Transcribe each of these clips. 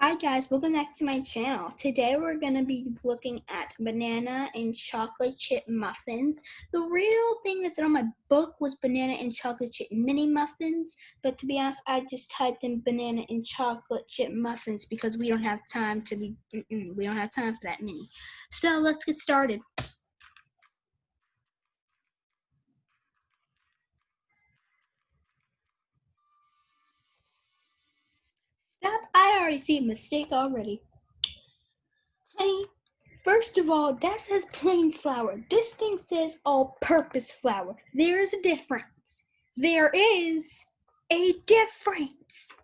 Hi guys, welcome back to my channel. Today we're going to be looking at banana and chocolate chip muffins. The real thing that's on my book was banana and chocolate chip mini muffins, but to be honest, I just typed in banana and chocolate chip muffins because we don't have time to be, we don't have time for that mini. So let's get started. Stop, I already see a mistake already. Honey, first of all, that says plain flour. This thing says all-purpose flour. There is a difference. There is a difference.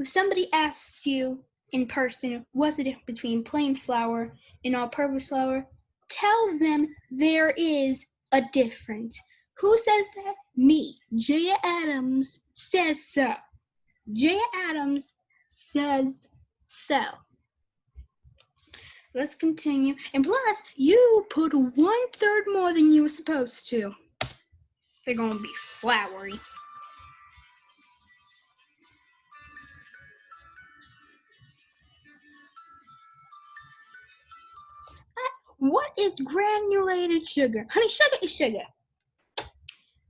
If somebody asks you in person what's the difference between plain flour and all-purpose flour, tell them there is a difference. Who says that? Me. Jaya Adams says so. Jaya Adams says so. Let's continue. And plus, you put 1/3 more than you were supposed to. They're gonna be floury. What is granulated sugar? Honey, sugar is sugar.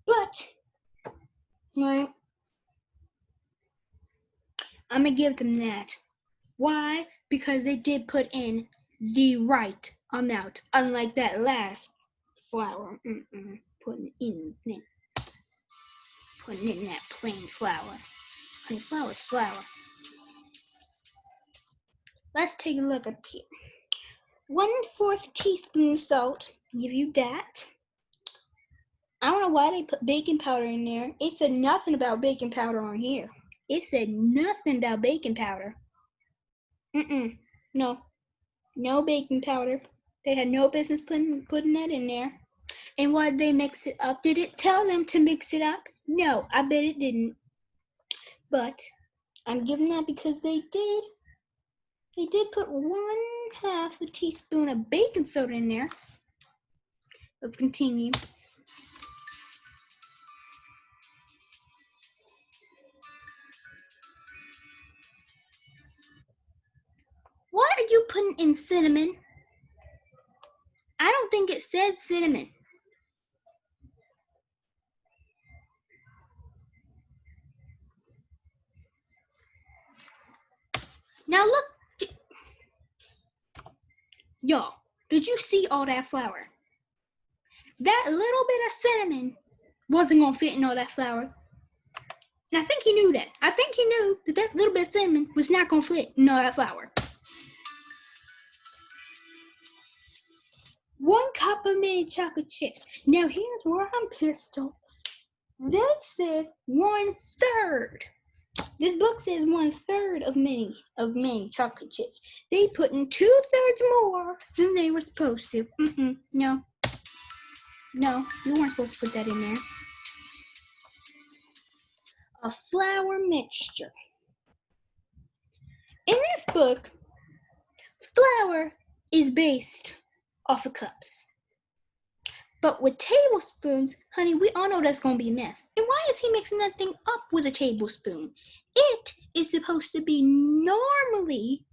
But, right, I'm gonna give them that. Why? Because they did put in the right amount, unlike that last flour. Putting in that plain flour. Honey, flour's flour. Let's take a look up here. 1/4 teaspoon salt. Give you that. I don't know why they put baking powder in there. It said nothing about baking powder on here. It said nothing about baking powder. No. No baking powder. They had no business putting that in there. And why did they mix it up? Did it tell them to mix it up? No, I bet it didn't. But I'm giving that because they did. They did put 1/2 teaspoon of baking soda in there. Let's continue. Why are you putting in cinnamon? I don't think it said cinnamon. Now look, y'all, did you see all that flour? That little bit of cinnamon wasn't gonna fit in all that flour. And I think he knew that. I think he knew that that little bit of cinnamon was not gonna fit in all that flour. 1 cup of mini chocolate chips. Now here's where I'm pissed off. They said 1/3. This book says 1/3 of mini chocolate chips. They put in 2/3 more than they were supposed to. No, you weren't supposed to put that in there. A flour mixture. In this book, flour is based off of cups. But with tablespoons, honey, we all know that's going to be a mess. And why is he mixing that thing up with a tablespoon? It is supposed to be normally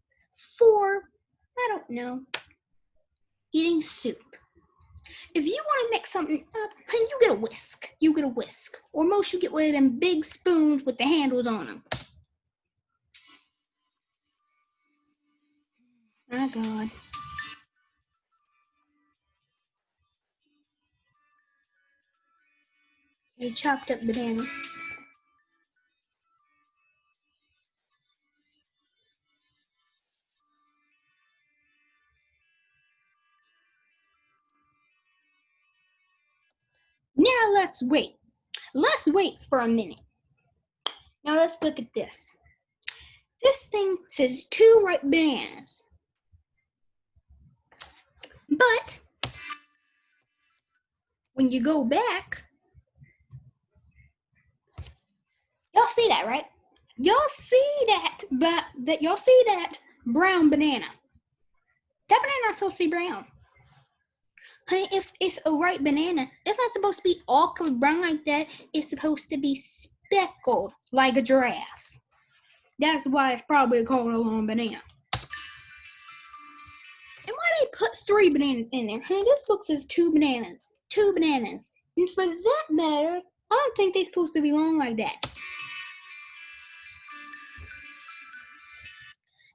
for, I don't know, eating soup. If you want to mix something up, honey, you get a whisk. You get a whisk. Or most you get one of them big spoons with the handles on them. My God. A chopped up banana. Now let's wait. Let's wait for a minute. Now let's look at this. This thing says 2 ripe bananas. But when you go back, y'all see that, right? Y'all see that, y'all see that brown banana. That banana's supposed to be brown. Honey, if it's a ripe banana, it's not supposed to be all colored brown like that. It's supposed to be speckled like a giraffe. That's why it's probably called a long banana. And why they put 3 bananas in there? Honey, this book says 2 bananas. 2 bananas. And for that matter, I don't think they're supposed to be long like that.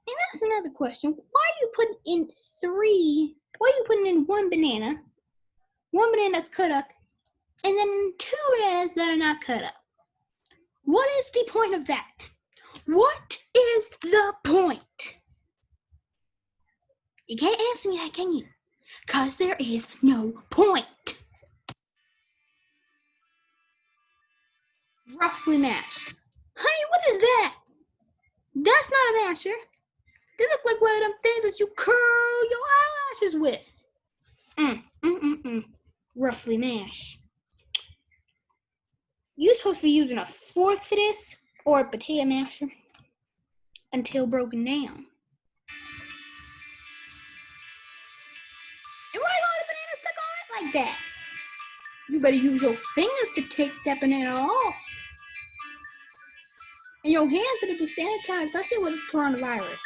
And that's another question. Why are you putting in 3? Why are you putting in 1 banana? 1 banana that's cut up, and then 2 bananas that are not cut up. What is the point of that? What is the point? You can't answer me that, can you? Because there is no point. Roughly mashed. Honey, what is that? That's not a masher. They look like one of them things that you curl your eyelashes with. Roughly mash. You're supposed to be using a fork for this, or a potato masher, until broken down. And why all the bananas stuck on it like that? You better use your fingers to take that banana off. And your hands better be sanitized, especially with this coronavirus.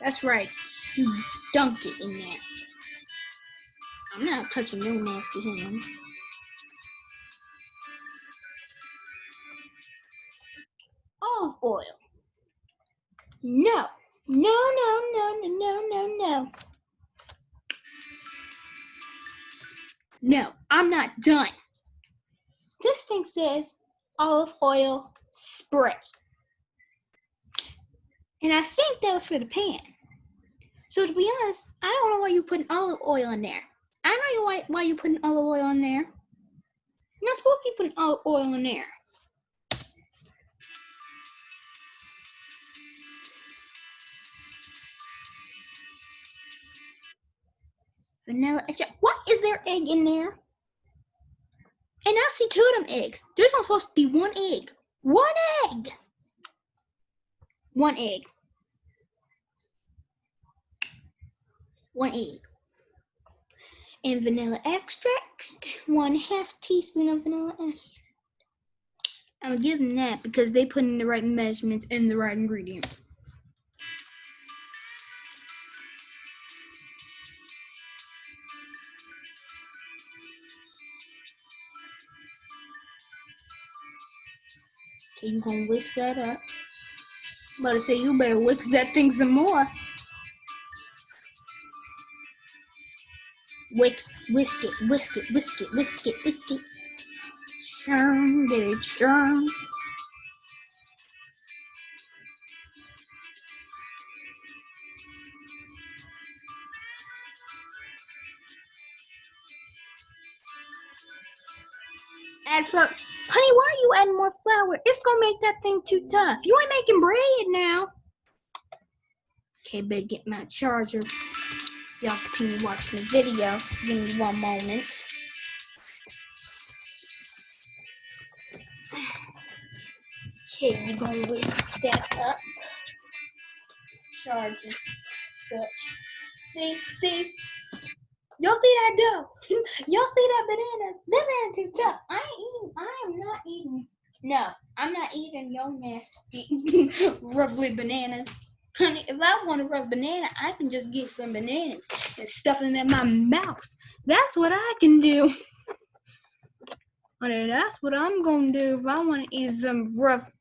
That's right. You dunked it in there. I'm not touching no nasty hands. Olive oil. No. No, no, no, no, no, no, no. No, I'm not done. This thing says olive oil spray. And I think that was for the pan. So to be honest, I don't know why you're putting olive oil in there. I don't know why you're putting olive oil in there. You're not supposed to be putting olive oil in there. Vanilla extract. What is there egg in there? And I see 2 of them eggs. There's not supposed to be 1 egg. 1 egg. 1 egg. 1 egg. And vanilla extract. 1/2 teaspoon of vanilla extract. I'm gonna give them that because they put in the right measurements and the right ingredients. Okay, you gonna whisk that up. I'm about to say you better whisk that thing some more. Whisk it, whisk it, whisk it, whisk it, whisk it. Churn, get it churn. Add flour. Honey, why are you adding more flour? It's gonna make that thing too tough. You ain't making bread now. Okay, better get my charger. Y'all continue watching the video. Give me 1 moment. Okay, you're gonna whisk that up. Charging. Such. See? Y'all see that dough? Y'all see that bananas? That banana too tough. I am not eating. No, I'm not eating your nasty rubbly bananas. Honey, if I want a rough banana, I can just get some bananas and stuff them in my mouth. That's what I can do. Honey, that's what I'm gonna do if I want to eat some rough.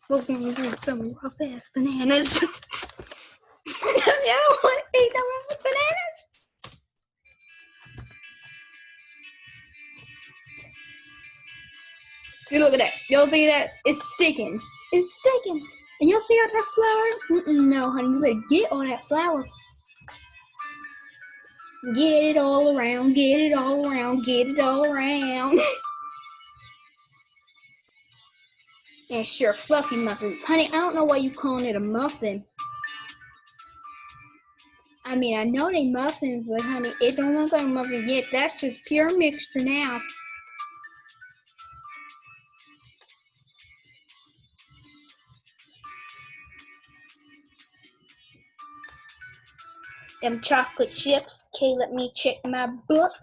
We're gonna do some rough ass bananas. I don't want to eat no rough bananas. You look at that. Y'all see that? It's sticking. It's sticking. And y'all see all that flour? No, honey. You better get all that flour. Get it all around. Get it all around. Get it all around. And sure, fluffy muffin. Honey, I don't know why you calling it a muffin. I mean, I know they muffins, but honey, it don't look like a muffin yet. That's just pure mixture now. Them chocolate chips. Okay, let me check my book.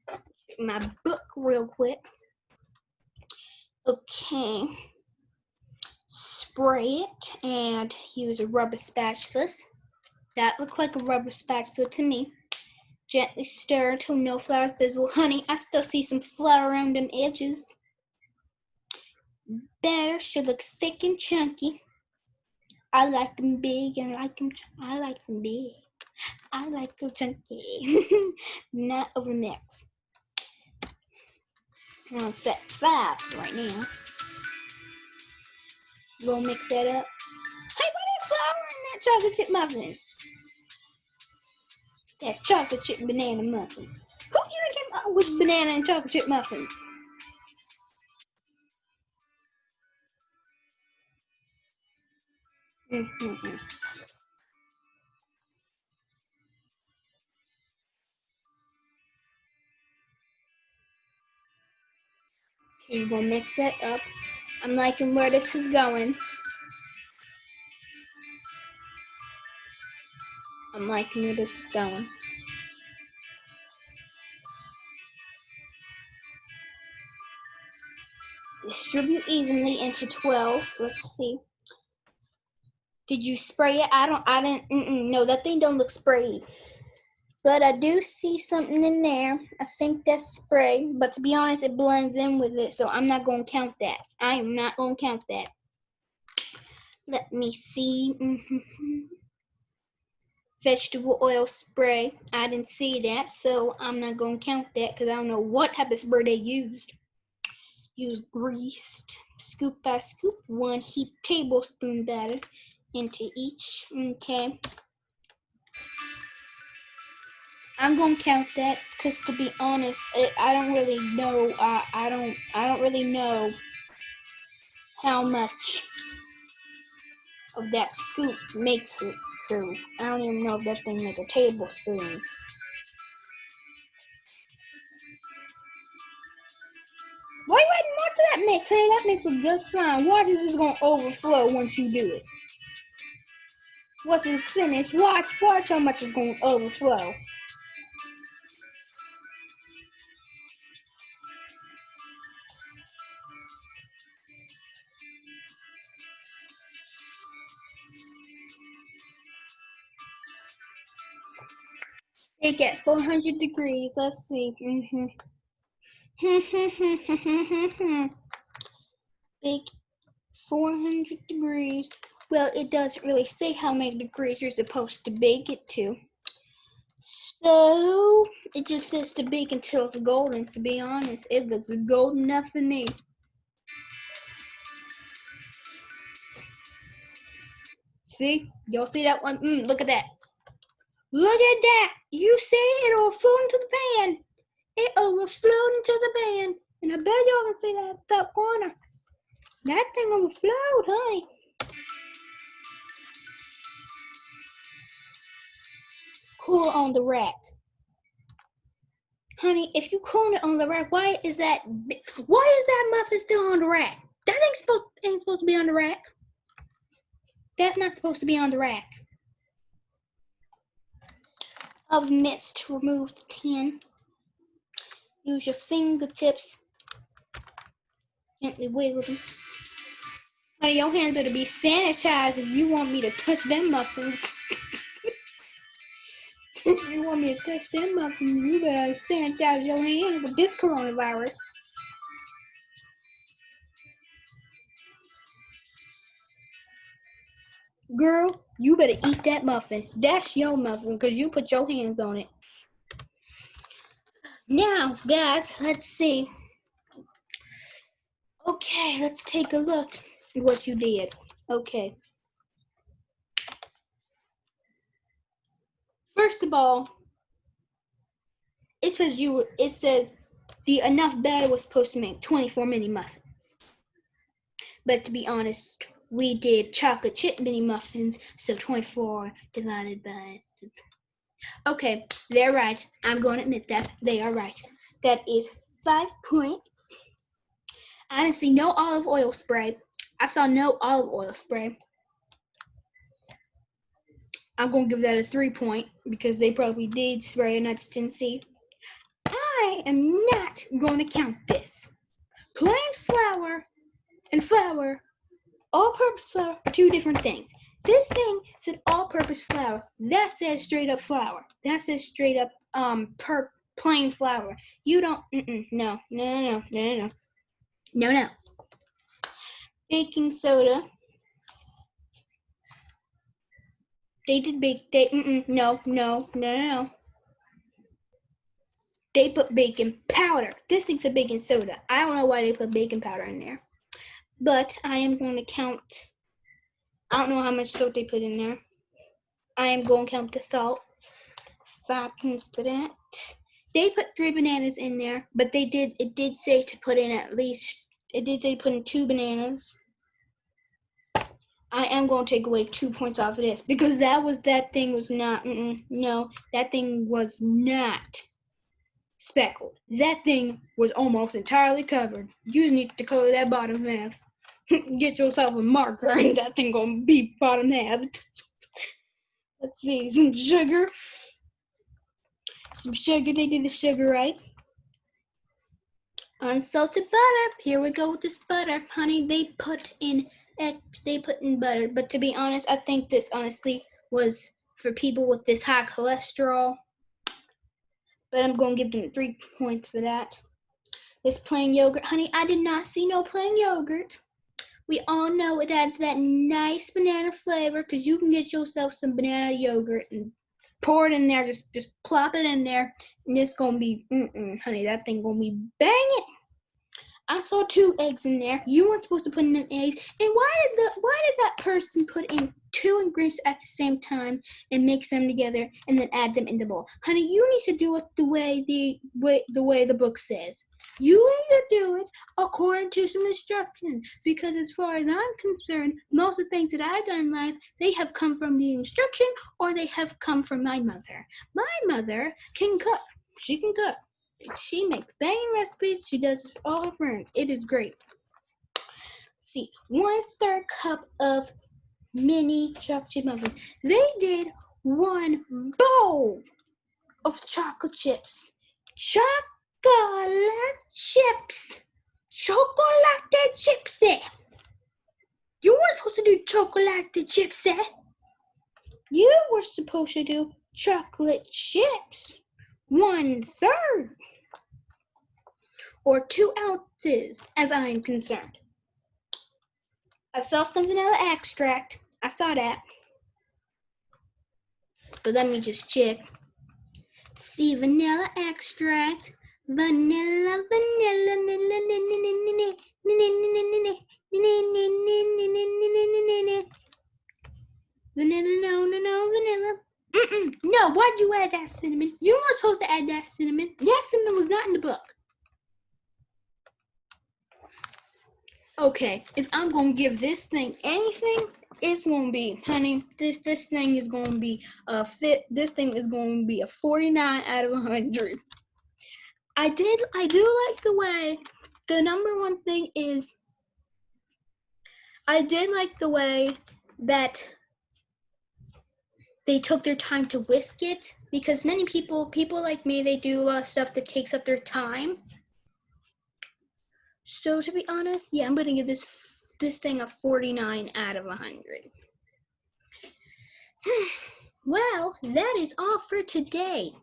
Check my book real quick. Okay. Spray it and use a rubber spatula. That looked like a rubber spatula to me. Gently stir until no flour is visible. Honey, I still see some flour around them edges. Batter should look thick and chunky. I like them big and I like them big. I like them chunky. Not overmixed. Well, it's about 5 right now. We'll mix that up. Hey, what is flour in that chocolate chip muffin? That chocolate chip banana muffin. Who even came up with banana and chocolate chip muffins? Mm-hmm. Okay, we'll mix that up. I'm liking where this is going. I'm liking where this is going. Distribute evenly into 12. Let's see. Did you spray it? I didn't, no, that thing don't look sprayed. But I do see something in there. I think that's spray. But to be honest, it blends in with it, so I'm not going to count that. I am not going to count that. Let me see. Vegetable oil spray. I didn't see that, so I'm not going to count that because I don't know what type of spray they used. Use greased, scoop by scoop, 1 heaped tablespoon batter into each. Okay. I'm gonna count that because, to be honest, I don't really know. I don't really know how much of that scoop makes it. So I don't even know if that thing make a tablespoon. Why you adding more to that mix? Hey, that makes a good slime. Water is just gonna overflow once you do it. Once it's finished, watch how much it's gonna overflow. Bake at 400 degrees. Let's see. Bake 400 degrees. Well, it doesn't really say how many degrees you're supposed to bake it to. So, it just says to bake until it's golden. To be honest, it looks golden enough for me. See? Y'all see that one? Look at that. Look at that! You see it overflowed into the pan. It overflowed into the pan. And I bet y'all can see that top corner. That thing overflowed, honey. Cool on the rack. Honey, if you cool it on the rack, why is that muffin still on the rack? That ain't supposed to be on the rack. That's not supposed to be on the rack. Of mitts to remove the tin. Use your fingertips. Gently wiggle them. Honey, your hands better be sanitized if you want me to touch them muffins. If you want me to touch them muffins, you better sanitize your hands with this coronavirus. Girl, you better eat that muffin. That's your muffin because you put your hands on it. Now, guys, let's see. Okay, let's take a look at what you did. Okay. First of all, it says the enough batter was supposed to make 24 mini muffins. But to be honest, we did chocolate chip mini muffins, so 24 divided by. Okay, they're right. I'm going to admit that they are right. That is 5 points. I didn't see no olive oil spray. I saw no olive oil spray. I'm going to give that a 3 point because they probably did spray and I just didn't see. I am not going to count this. Plain flour and flour, all-purpose flour, are two different things. This thing said all-purpose flour. That says straight up flour. That says straight up plain flour. You don't. No. No. Baking soda. They did bake. No. They put baking powder. This thing's a baking soda. I don't know why they put baking powder in there. But I am going to count. I don't know how much salt they put in there. I am going to count the salt. 5 points for that. They put 3 bananas in there, but it did say to put in at least, it did say to put in 2 bananas. I am going to take away 2 points off of this because that thing was not, no, that thing was not speckled. That thing was almost entirely covered. You just need to color that bottom half. Get yourself a marker and that thing gonna be bottom half. Let's see, some sugar. They did the sugar right. Unsalted butter. Here we go with this butter. Honey, they put in butter. But to be honest, I think this honestly was for people with this high cholesterol. But I'm going to give them 3 points for that. This plain yogurt. Honey, I did not see no plain yogurt. We all know it adds that nice banana flavor because you can get yourself some banana yogurt and pour it in there. Just plop it in there. And it's going to be, honey, that thing going to be banging. I saw 2 eggs in there. You weren't supposed to put in them eggs. And why did that person put in 2 ingredients at the same time and mix them together and then add them in the bowl? Honey, you need to do it the way the book says. You need to do it according to some instructions. Because as far as I'm concerned, most of the things that I've done in life, they have come from the instruction or they have come from my mother. My mother can cook. She can cook. She makes banging recipes. She does this for all her friends. It is great. See, 1/3 cup of mini chocolate chip muffins. They did 1 bowl of chocolate chips. Chocolate chips. Chocolate chips. You weren't supposed to do chocolate chips. You were supposed to do chocolate chips. 1/3. Or 2 ounces, as I am concerned. I saw some vanilla extract. I saw that. But let me just check. See, vanilla extract. Vanilla. Vanilla. No, why'd you add that cinnamon? You weren't supposed to add that cinnamon. That cinnamon was not in the book. Okay, if I'm gonna give this thing anything, it's gonna be, honey, this thing is gonna be a fit. This thing is gonna be a 49 out of 100. I do like the way. The number one thing is, I did like the way that they took their time to whisk it, because many people like me, they do a lot of stuff that takes up their time. So to be honest, yeah, I'm gonna give this thing a 49 out of 100. Well, that is all for today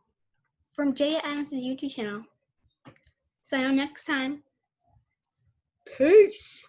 from Jaya Adams' YouTube channel. See you next time. Peace.